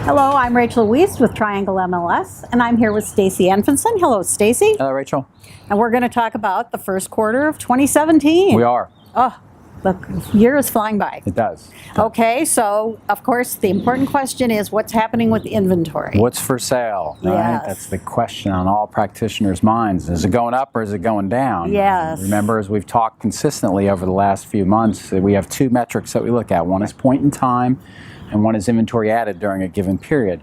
Hello, I'm Rachel Wiest with Triangle MLS, and I'm here with Stacy Anfinson. Hello, Stacy. Hello, Rachel. And we're going to talk about the first quarter of 2017. We are. Oh, the year is flying by. It does. Okay, so of course the important question is what's happening with the inventory? What's for sale? Right? Yes. That's the question on all practitioners' minds. Is it going up or is it going down? Yes. Remember, as we've talked consistently over the last few months, we have two metrics that we look at. One is point in time, and one is inventory added during a given period.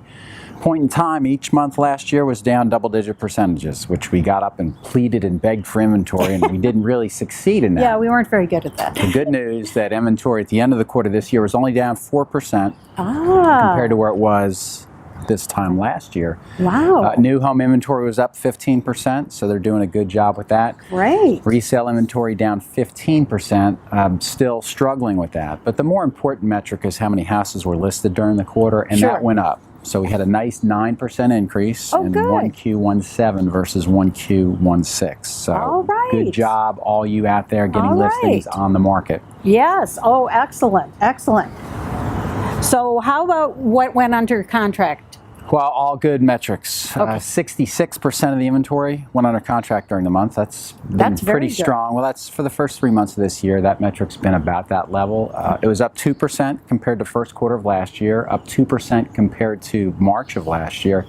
Point in time, each month last year was down double-digit percentages, which we got up and pleaded and begged for inventory, and we didn't really succeed in that. Yeah, we weren't very good at that. The good news that inventory at the end of the quarter this year was only down 4% compared to where it was this time last year. Wow. New home inventory was up 15%, so they're doing a good job with that. Great. Resale inventory down 15%, still struggling with that. But the more important metric is how many houses were listed during the quarter, and Sure. that went up. So we had a nice 9% increase in good. 1Q17 versus 1Q16. So All right. good job, all you out there getting All listings right. on the market. Yes. Oh, excellent. Excellent. So how about what went under contract? Well, all good metrics. Okay. 66% of the inventory went under contract during the month. That's been That's very pretty good. strong. Well, that's for the first 3 months of this year. That metric's been about that level. It was up 2% compared to first quarter of last year, up 2% compared to March of last year,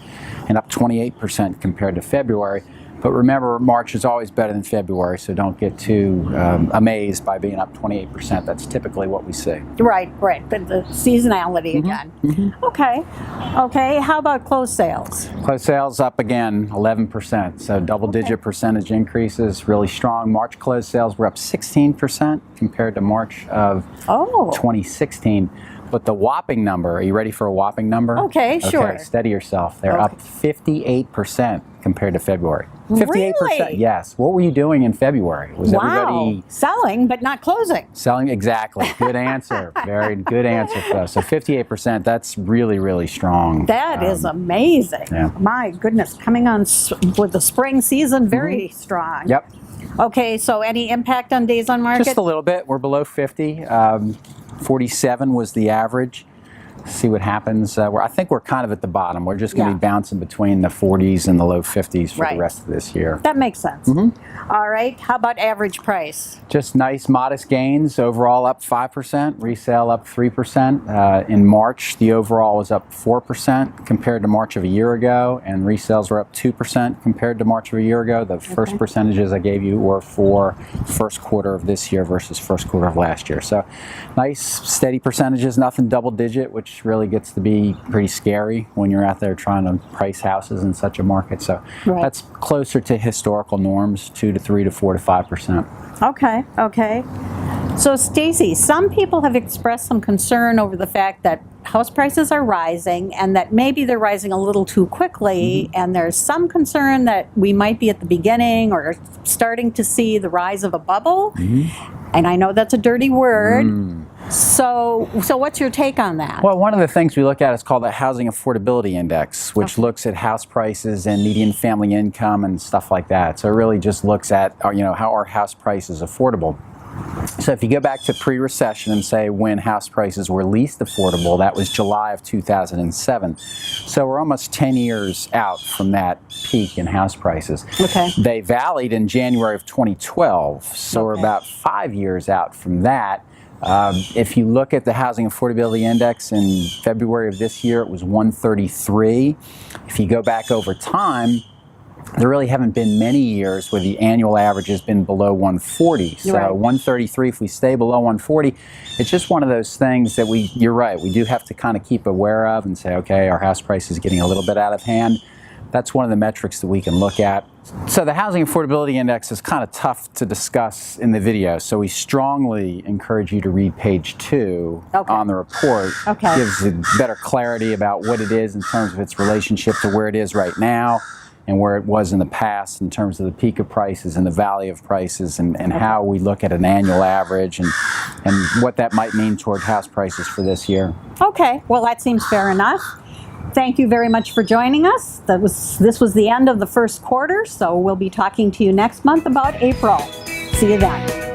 and up 28% compared to February. But remember, March is always better than February, so don't get too amazed by being up 28%. That's typically what we see. Right, right. The seasonality again. Okay. Okay. How about closed sales? Closed sales up again 11%, so double-digit percentage increases, really strong. March closed sales were up 16% compared to March of 2016. But the whopping number, are you ready for a whopping number? Okay, sure. Okay, steady yourself. They're up 58% compared to February. 58%, Really? yes. What were you doing in February? Was everybody selling but not closing? selling? Exactly. Good answer. Very good answer, folks. So 58%, that's really, really strong. That is amazing. yeah. My goodness, coming on with the spring season, very strong. Yep. Okay, so any impact on days on market? Just a little bit. We're below 50. 47 was the average. See what happens. I think we're kind of at the bottom. We're just going to be bouncing between the 40s and the low 50s for the rest of this year. That makes sense. All right. How about average price? Just nice, modest gains. Overall up 5%. Resale up 3%. In March, the overall was up 4% compared to March of a year ago, and resales were up 2% compared to March of a year ago. The first percentages I gave you were for first quarter of this year versus first quarter of last year. So nice, steady percentages. Nothing double digit, which really gets to be pretty scary when you're out there trying to price houses in such a market. So that's closer to historical norms, 2 to 3 to 4 to 5%. Okay, okay. So Stacy, some people have expressed some concern over the fact that house prices are rising and that maybe they're rising a little too quickly, and there's some concern that we might be at the beginning or starting to see the rise of a bubble. And I know that's a dirty word. So what's your take on that? Well, one of the things we look at is called the Housing Affordability Index, which looks at house prices and median family income and stuff like that. So it really just looks at, how are house prices affordable. So if you go back to pre-recession and say when house prices were least affordable, that was July of 2007. So we're almost 10 years out from that peak in house prices. Okay. They valleyed in January of 2012, so we're about 5 years out from that. If you look at the Housing Affordability Index in February of this year, it was 133. If you go back over time, there really haven't been many years where the annual average has been below 140. So 133, if we stay below 140, it's just one of those things that you're right, we do have to kind of keep aware of and say, okay, our house price is getting a little bit out of hand. That's one of the metrics that we can look at. So the Housing Affordability Index is kind of tough to discuss in the video, so we strongly encourage you to read page 2 on the report. It gives you better clarity about what it is in terms of its relationship to where it is right now and where it was in the past in terms of the peak of prices and the valley of prices, and how we look at an annual average and what that might mean toward house prices for this year. Okay, well that seems fair enough. Thank you very much for joining us. This was the end of the first quarter, so we'll be talking to you next month about April. See you then.